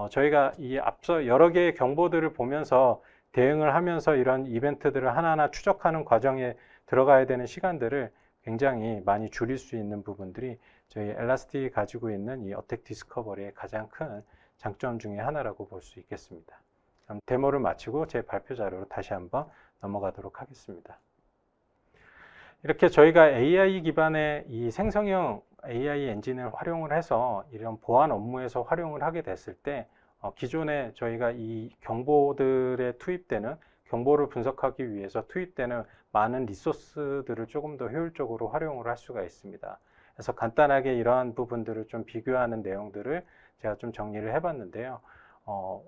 저희가 이 앞서 여러 개의 경보들을 보면서 대응을 하면서 이런 이벤트들을 하나하나 추적하는 과정에 들어가야 되는 시간들을 굉장히 많이 줄일 수 있는 부분들이 저희 엘라스틱이 가지고 있는 이 어택 디스커버리의 가장 큰 장점 중에 하나라고 볼 수 있겠습니다. 그럼 데모를 마치고 제 발표 자료로 다시 한번 넘어가도록 하겠습니다. 이렇게 저희가 AI 기반의 이 생성형 AI 엔진을 활용을 해서 이런 보안 업무에서 활용을 하게 됐을 때 기존에 저희가 이 경보들에 투입되는 경보를 분석하기 위해서 투입되는 많은 리소스들을 조금 더 효율적으로 활용을 할 수가 있습니다. 그래서 간단하게 이러한 부분들을 좀 비교하는 내용들을 제가 좀 정리를 해봤는데요.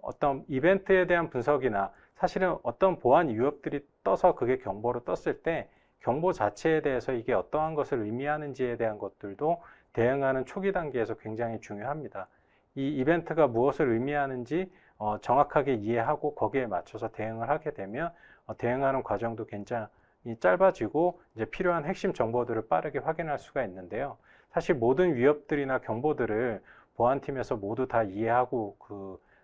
어떤 이벤트에 대한 분석이나 사실은 어떤 보안 위협들이 떠서 그게 경보로 떴을 때 경보 자체에 대해서 이게 어떠한 것을 의미하는지에 대한 것들도 대응하는 초기 단계에서 굉장히 중요합니다. 이 이벤트가 무엇을 의미하는지 정확하게 이해하고 거기에 맞춰서 대응을 하게 되면 대응하는 과정도 굉장히 짧아지고 이제 필요한 핵심 정보들을 빠르게 확인할 수가 있는데요. 사실 모든 위협들이나 경보들을 보안팀에서 모두 다 이해하고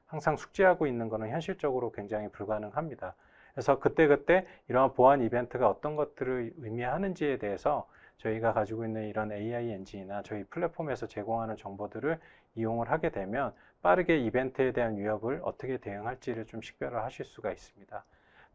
항상 숙지하고 있는 것은 현실적으로 굉장히 불가능합니다. 그래서 그때그때 이러한 보안 이벤트가 어떤 것들을 의미하는지에 대해서 저희가 가지고 있는 이런 AI 엔진이나 저희 플랫폼에서 제공하는 정보들을 이용을 하게 되면 빠르게 이벤트에 대한 위협을 어떻게 대응할지를 좀 식별을 하실 수가 있습니다.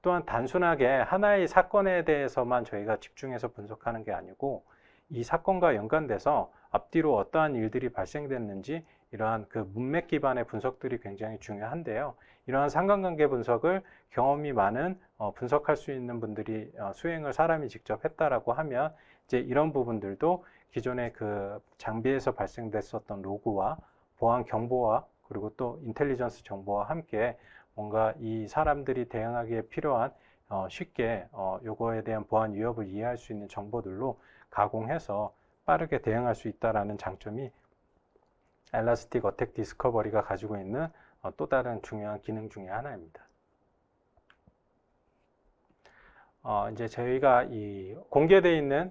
또한 단순하게 하나의 사건에 대해서만 저희가 집중해서 분석하는 게 아니고 이 사건과 연관돼서 앞뒤로 어떠한 일들이 발생됐는지 이러한 그 문맥 기반의 분석들이 굉장히 중요한데요. 이러한 상관관계 분석을 경험이 많은 분석할 수 있는 분들이 수행을 사람이 직접 했다라고 하면 이제 이런 부분들도 기존의 그 장비에서 발생됐었던 로그와 보안 경보와 그리고 또 인텔리전스 정보와 함께 뭔가 이 사람들이 대응하기에 필요한 쉽게 요거에 대한 보안 위협을 이해할 수 있는 정보들로 가공해서 빠르게 대응할 수 있다는 장점이 엘라스틱 어택 디스커버리가 가지고 있는 또 다른 중요한 기능 중에 하나입니다. 이제 저희가 이 공개되어 있는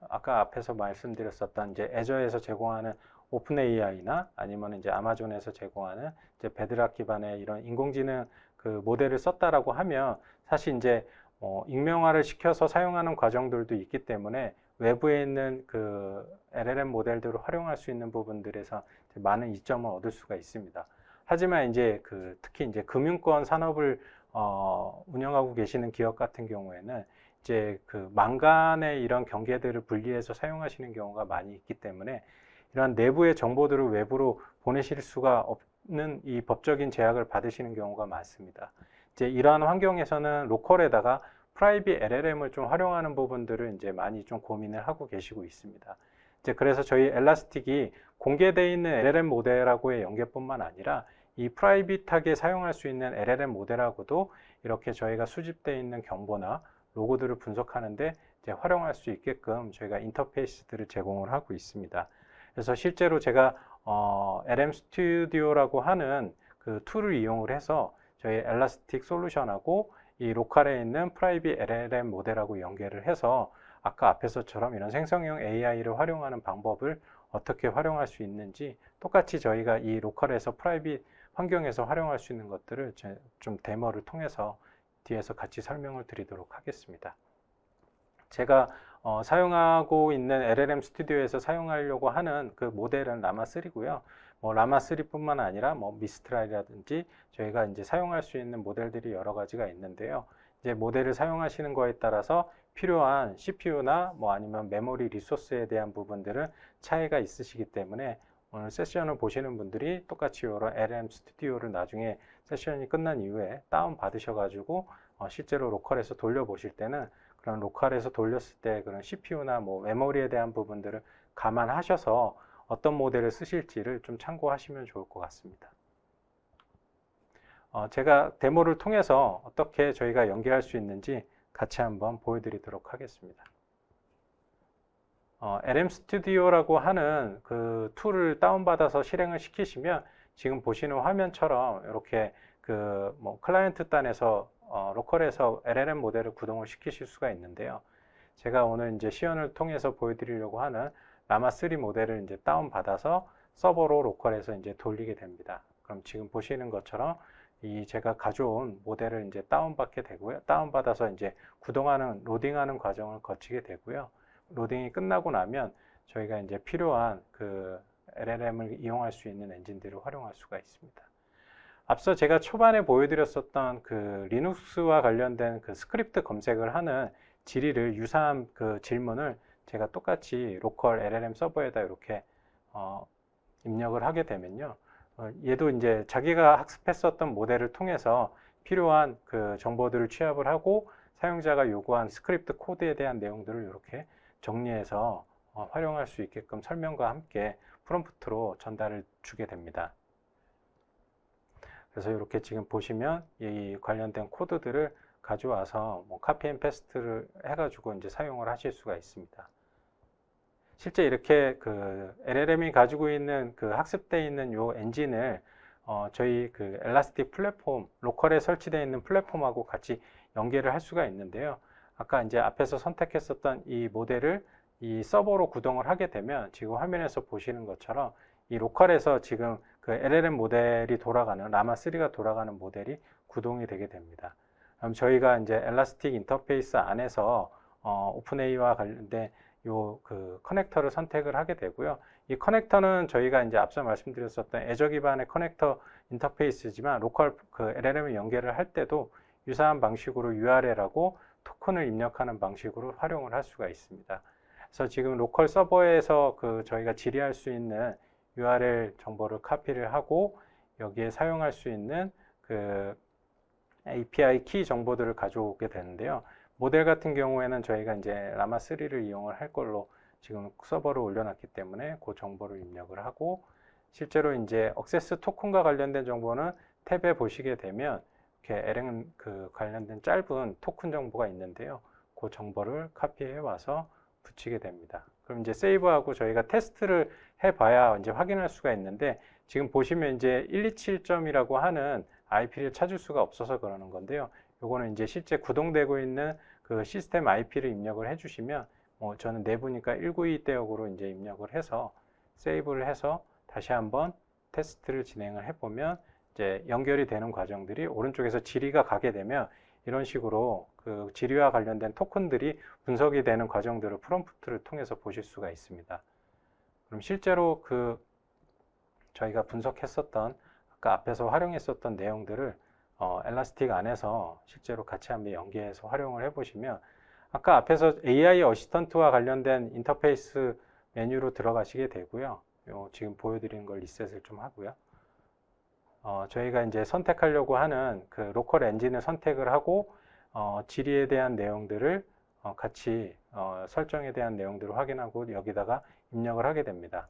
아까 앞에서 말씀드렸었던 이제 애저에서 제공하는 오픈 AI나 아니면 이제 아마존에서 제공하는 이제 베드락 기반의 이런 인공지능 그 모델을 썼다라고 하면 사실 이제 익명화를 시켜서 사용하는 과정들도 있기 때문에 외부에 있는 그 LLM 모델들을 활용할 수 있는 부분들에서 많은 이점을 얻을 수가 있습니다. 하지만 이제 특히 이제 금융권 산업을 운영하고 계시는 기업 같은 경우에는 이제 망간의 이런 경계들을 분리해서 사용하시는 경우가 많이 있기 때문에 이런 내부의 정보들을 외부로 보내실 수가 없는 이 법적인 제약을 받으시는 경우가 많습니다. 이제 이러한 환경에서는 로컬에다가 프라이빗 LLM을 좀 활용하는 부분들을 이제 많이 좀 고민을 하고 계시고 있습니다. 이제 그래서 저희 엘라스틱이 공개되어 있는 LLM 모델하고의 연계뿐만 아니라 이 프라이빗하게 사용할 수 있는 LLM 모델하고도 이렇게 저희가 수집되어 있는 경보나 로고들을 분석하는데 이제 활용할 수 있게끔 저희가 인터페이스들을 제공을 하고 있습니다. 그래서 실제로 제가 LM 스튜디오라고 하는 그 툴을 이용을 해서 저희 엘라스틱 솔루션하고 이 로컬에 있는 프라이빗 LLM 모델하고 연계를 해서 아까 앞에서처럼 이런 생성형 AI를 활용하는 방법을 어떻게 활용할 수 있는지 똑같이 저희가 이 로컬에서 프라이빗 환경에서 활용할 수 있는 것들을 좀 데모를 통해서 뒤에서 같이 설명을 드리도록 하겠습니다. 제가 사용하고 있는 LLM 스튜디오에서 사용하려고 하는 그 모델은 라마3고요. 라마3뿐만 아니라 미스트랄이라든지 저희가 이제 사용할 수 있는 모델들이 여러 가지가 있는데요. 이제 모델을 사용하시는 거에 따라서 필요한 CPU나 아니면 메모리 리소스에 대한 부분들은 차이가 있으시기 때문에 오늘 세션을 보시는 분들이 똑같이 이런 LLM 스튜디오를 나중에 세션이 끝난 이후에 다운 받으셔가지고 실제로 로컬에서 돌려보실 때는 그런 로컬에서 돌렸을 때 그런 CPU나 메모리에 대한 부분들을 감안하셔서 어떤 모델을 쓰실지를 좀 참고하시면 좋을 것 같습니다. 제가 데모를 통해서 어떻게 저희가 연계할 수 있는지 같이 한번 보여드리도록 하겠습니다. LM 스튜디오라고 하는 그 툴을 다운받아서 실행을 시키시면 지금 보시는 화면처럼 이렇게 그 뭐 클라이언트 단에서 로컬에서 LLM 모델을 구동을 시키실 수가 있는데요. 제가 오늘 이제 시연을 통해서 보여드리려고 하는 라마 3 모델을 이제 다운받아서 서버로 로컬에서 이제 돌리게 됩니다. 그럼 지금 보시는 것처럼 이 제가 가져온 모델을 이제 다운받게 되고요. 다운받아서 이제 구동하는 로딩하는 과정을 거치게 되고요. 로딩이 끝나고 나면 저희가 이제 필요한 그 LLM을 이용할 수 있는 엔진들을 활용할 수가 있습니다. 앞서 제가 초반에 보여드렸었던 그 리눅스와 관련된 그 스크립트 검색을 하는 질의를 유사한 그 질문을 제가 똑같이 로컬 LLM 서버에다 이렇게 입력을 하게 되면요. 얘도 이제 자기가 학습했었던 모델을 통해서 필요한 그 정보들을 취합을 하고 사용자가 요구한 스크립트 코드에 대한 내용들을 이렇게 정리해서 활용할 수 있게끔 설명과 함께 프롬프트로 전달을 주게 됩니다. 그래서 이렇게 지금 보시면 이 관련된 코드들을 가져와서 뭐 카피 앤 페스트를 해가지고 이제 사용을 하실 수가 있습니다. 실제 이렇게 그 LLM이 가지고 있는 그 학습되어 있는 요 엔진을 저희 그 엘라스틱 플랫폼, 로컬에 설치되어 있는 플랫폼하고 같이 연계를 할 수가 있는데요. 아까 이제 앞에서 선택했었던 이 모델을 이 서버로 구동을 하게 되면 지금 화면에서 보시는 것처럼 이 로컬에서 지금 그 LLM 모델이 돌아가는 라마3가 돌아가는 모델이 구동이 되게 됩니다. 그럼 저희가 이제 엘라스틱 인터페이스 안에서 오픈AI와 관련된 요 그 커넥터를 선택을 하게 되고요. 이 커넥터는 저희가 이제 앞서 말씀드렸었던 애저 기반의 커넥터 인터페이스지만 로컬 그 LLM을 연결을 할 때도 유사한 방식으로 URL하고 토큰을 입력하는 방식으로 활용을 할 수가 있습니다. 그래서 지금 로컬 서버에서 그 저희가 질의할 수 있는 URL 정보를 카피를 하고 여기에 사용할 수 있는 그 API 키 정보들을 가져오게 되는데요. 모델 같은 경우에는 저희가 이제 라마3를 이용을 할 걸로 지금 서버를 올려놨기 때문에 그 정보를 입력을 하고 실제로 이제 액세스 토큰과 관련된 정보는 탭에 보시게 되면 이렇게 LM 그 관련된 짧은 토큰 정보가 있는데요. 그 정보를 카피해 와서 붙이게 됩니다. 그럼 이제 세이브하고 저희가 테스트를 해봐야 이제 확인할 수가 있는데 지금 보시면 이제 127점이라고 하는 IP를 찾을 수가 없어서 그러는 건데요. 요거는 이제 실제 구동되고 있는 그 시스템 IP를 입력을 해주시면 저는 내부니까 192대역으로 이제 입력을 해서 세이브를 해서 다시 한번 테스트를 진행을 해보면 이제 연결이 되는 과정들이 오른쪽에서 질의가 가게 되면 이런 식으로 그 질의와 관련된 토큰들이 분석이 되는 과정들을 프롬프트를 통해서 보실 수가 있습니다. 그럼 실제로 그 저희가 분석했었던 아까 앞에서 활용했었던 내용들을 엘라스틱 안에서 실제로 같이 한번 연계해서 활용을 해보시면 아까 앞에서 AI 어시스턴트와 관련된 인터페이스 메뉴로 들어가시게 되고요. 지금 보여드리는 걸 리셋을 좀 하고요. 저희가 이제 선택하려고 하는 그 로컬 엔진을 선택을 하고 질의에 대한 내용들을 같이 설정에 대한 내용들을 확인하고 여기다가 입력을 하게 됩니다.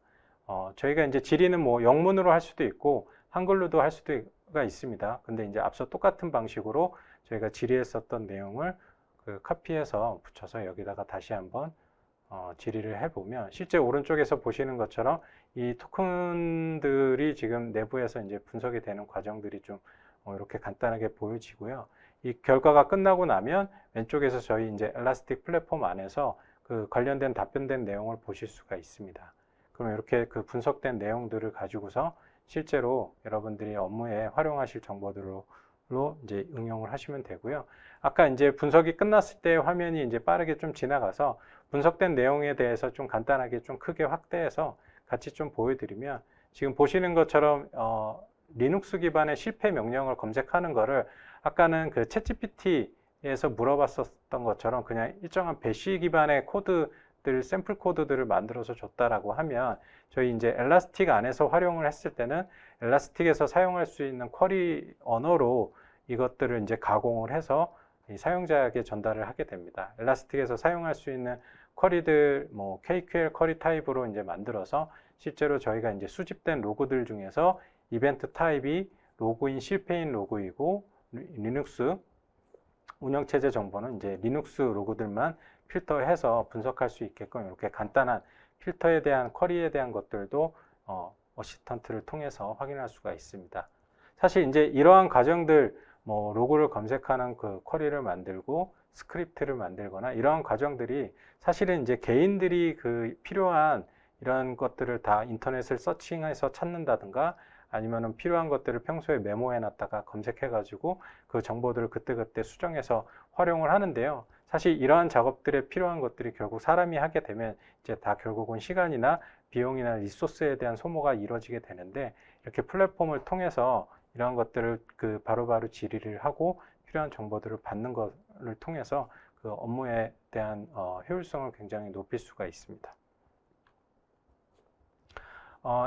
저희가 이제 질의는 뭐 영문으로 할 수도 있고 한글로도 할 수가 있습니다. 근데 이제 앞서 똑같은 방식으로 저희가 질의했었던 내용을 그 카피해서 붙여서 여기다가 다시 한번 질의를 해보면 실제 오른쪽에서 보시는 것처럼 이 토큰들이 지금 내부에서 이제 분석이 되는 과정들이 좀 이렇게 간단하게 보여지고요. 이 결과가 끝나고 나면 왼쪽에서 저희 이제 엘라스틱 플랫폼 안에서 그 관련된 답변된 내용을 보실 수가 있습니다. 그럼 이렇게 그 분석된 내용들을 가지고서 실제로 여러분들이 업무에 활용하실 정보들로 이제 응용을 하시면 되고요. 아까 이제 분석이 끝났을 때 화면이 이제 빠르게 좀 지나가서 분석된 내용에 대해서 좀 간단하게 좀 크게 확대해서 같이 좀 보여드리면 지금 보시는 것처럼 리눅스 기반의 실패 명령을 검색하는 거를 아까는 그 챗GPT에서 물어봤었던 것처럼 그냥 일정한 배시 기반의 코드들, 샘플 코드들을 만들어서 줬다라고 하면 저희 이제 엘라스틱 안에서 활용을 했을 때는 엘라스틱에서 사용할 수 있는 쿼리 언어로 이것들을 이제 가공을 해서 이 사용자에게 전달을 하게 됩니다. 엘라스틱에서 사용할 수 있는 쿼리들, 뭐 KQL 쿼리 타입으로 이제 만들어서 실제로 저희가 이제 수집된 로그들 중에서 이벤트 타입이 로그인 실패인 로그이고 리눅스 운영체제 정보는 이제 리눅스 로그들만 필터해서 분석할 수 있게끔 이렇게 간단한 필터에 대한 쿼리에 대한 것들도 어시스턴트를 통해서 확인할 수가 있습니다. 사실 이제 이러한 과정들 뭐 로그를 검색하는 그 쿼리를 만들고 스크립트를 만들거나 이러한 과정들이 사실은 이제 개인들이 그 필요한 이런 것들을 다 인터넷을 서칭해서 찾는다든가 아니면은 필요한 것들을 평소에 메모해 놨다가 검색해 가지고 그 정보들을 그때그때 수정해서 활용을 하는데요. 사실 이러한 작업들에 필요한 것들이 결국 사람이 하게 되면 이제 다 결국은 시간이나 비용이나 리소스에 대한 소모가 이루어지게 되는데 이렇게 플랫폼을 통해서 이러한 것들을 그 바로바로 질의를 하고 필요한 정보들을 받는 것을 통해서 그 업무에 대한 효율성을 굉장히 높일 수가 있습니다.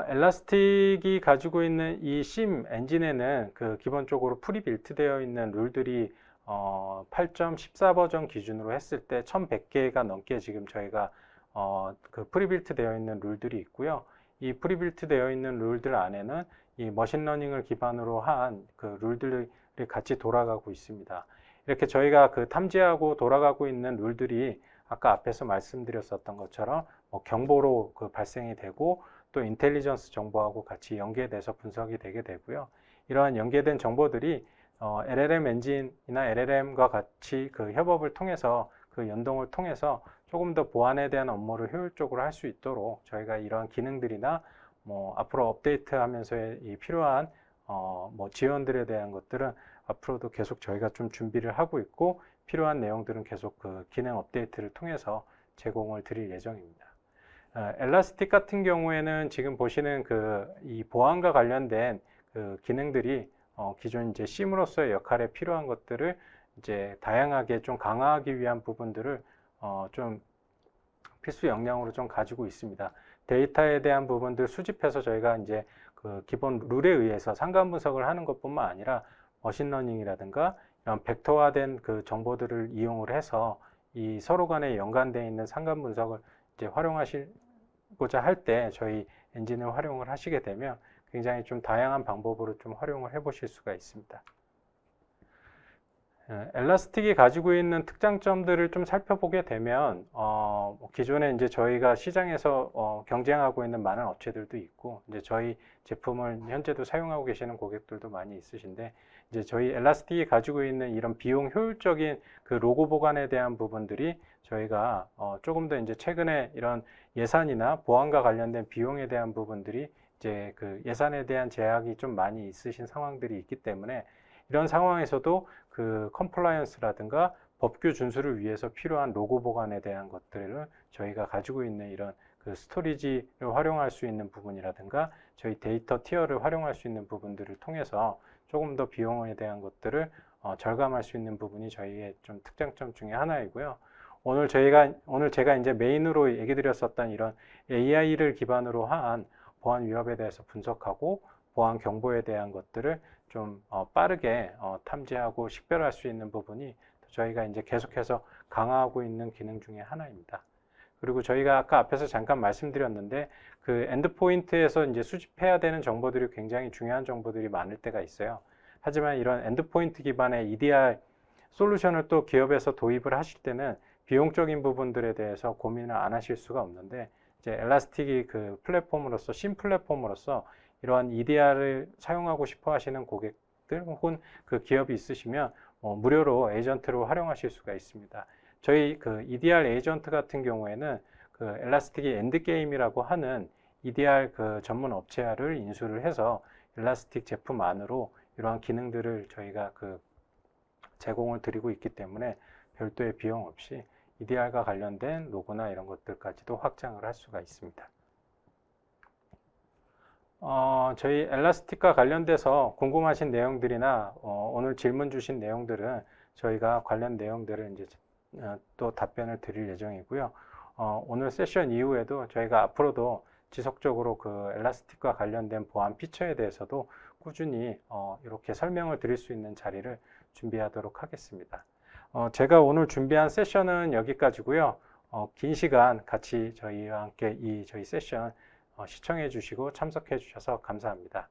엘라스틱이 가지고 있는 이 심 엔진에는 그 기본적으로 프리빌트 되어 있는 룰들이 8.14 버전 기준으로 했을 때 1100개가 넘게 지금 저희가 그 프리빌트 되어 있는 룰들이 있고요. 이 프리빌트 되어 있는 룰들 안에는 이 머신러닝을 기반으로 한 그 룰들이 같이 돌아가고 있습니다. 이렇게 저희가 그 탐지하고 돌아가고 있는 룰들이 아까 앞에서 말씀드렸었던 것처럼 경보로 그 발생이 되고 또 인텔리전스 정보하고 같이 연계돼서 분석이 되게 되고요. 이러한 연계된 정보들이 LLM 엔진이나 LLM과 같이 그 협업을 통해서 그 연동을 통해서 조금 더 보안에 대한 업무를 효율적으로 할 수 있도록 저희가 이러한 기능들이나 뭐 앞으로 업데이트하면서의 이 필요한 뭐 지원들에 대한 것들은 앞으로도 계속 저희가 좀 준비를 하고 있고 필요한 내용들은 계속 그 기능 업데이트를 통해서 제공을 드릴 예정입니다. 엘라스틱 같은 경우에는 지금 보시는 그 이 보안과 관련된 그 기능들이 기존 이제 심으로서의 역할에 필요한 것들을 이제 다양하게 좀 강화하기 위한 부분들을 좀 필수 역량으로 좀 가지고 있습니다. 데이터에 대한 부분들 수집해서 저희가 이제 그 기본 룰에 의해서 상관 분석을 하는 것뿐만 아니라 머신러닝이라든가 이런 벡터화된 그 정보들을 이용을 해서 이 서로 간에 연관되어 있는 상관 분석을 이제 활용하시고자 할 때 저희 엔진을 활용을 하시게 되면 굉장히 좀 다양한 방법으로 좀 활용을 해 보실 수가 있습니다. 엘라스틱이 가지고 있는 특장점들을 좀 살펴보게 되면 기존에 이제 저희가 시장에서 경쟁하고 있는 많은 업체들도 있고 이제 저희 제품을 현재도 사용하고 계시는 고객들도 많이 있으신데 이제 저희 엘라스틱이 가지고 있는 이런 비용 효율적인 그 로고 보관에 대한 부분들이 저희가 조금 더 이제 최근에 이런 예산이나 보안과 관련된 비용에 대한 부분들이 이제 그 예산에 대한 제약이 좀 많이 있으신 상황들이 있기 때문에 이런 상황에서도 그 컴플라이언스라든가 법규 준수를 위해서 필요한 로고 보관에 대한 것들을 저희가 가지고 있는 이런 그 스토리지를 활용할 수 있는 부분이라든가 저희 데이터 티어를 활용할 수 있는 부분들을 통해서 조금 더 비용에 대한 것들을 절감할 수 있는 부분이 저희의 좀 특장점 중에 하나이고요. 오늘 제가 이제 메인으로 얘기 드렸었던 이런 AI를 기반으로 한 보안 위협에 대해서 분석하고 보안 경보에 대한 것들을 좀 빠르게 탐지하고 식별할 수 있는 부분이 저희가 이제 계속해서 강화하고 있는 기능 중에 하나입니다. 그리고 저희가 아까 앞에서 잠깐 말씀드렸는데 그 엔드포인트에서 이제 수집해야 되는 정보들이 굉장히 중요한 정보들이 많을 때가 있어요. 하지만 이런 엔드포인트 기반의 EDR 솔루션을 또 기업에서 도입을 하실 때는 비용적인 부분들에 대해서 고민을 안 하실 수가 없는데 이제 엘라스틱이 그 플랫폼으로서 신 플랫폼으로서 이러한 EDR을 사용하고 싶어 하시는 고객들 혹은 그 기업이 있으시면 무료로 에이전트로 활용하실 수가 있습니다. 저희 그 EDR 에이전트 같은 경우에는 그 엘라스틱이 엔드게임이라고 하는 EDR 그 전문 업체를 인수를 해서 엘라스틱 제품 안으로 이러한 기능들을 저희가 그 제공을 드리고 있기 때문에 별도의 비용 없이 EDR과 관련된 로고나 이런 것들까지도 확장을 할 수가 있습니다. 저희 엘라스틱과 관련돼서 궁금하신 내용들이나 오늘 질문 주신 내용들은 저희가 관련 내용들을 이제 또 답변을 드릴 예정이고요. 오늘 세션 이후에도 저희가 앞으로도 지속적으로 그 엘라스틱과 관련된 보안 피처에 대해서도 꾸준히 이렇게 설명을 드릴 수 있는 자리를 준비하도록 하겠습니다. 제가 오늘 준비한 세션은 여기까지고요. 긴 시간 같이 저희와 함께 이 저희 세션 시청해 주시고 참석해 주셔서 감사합니다.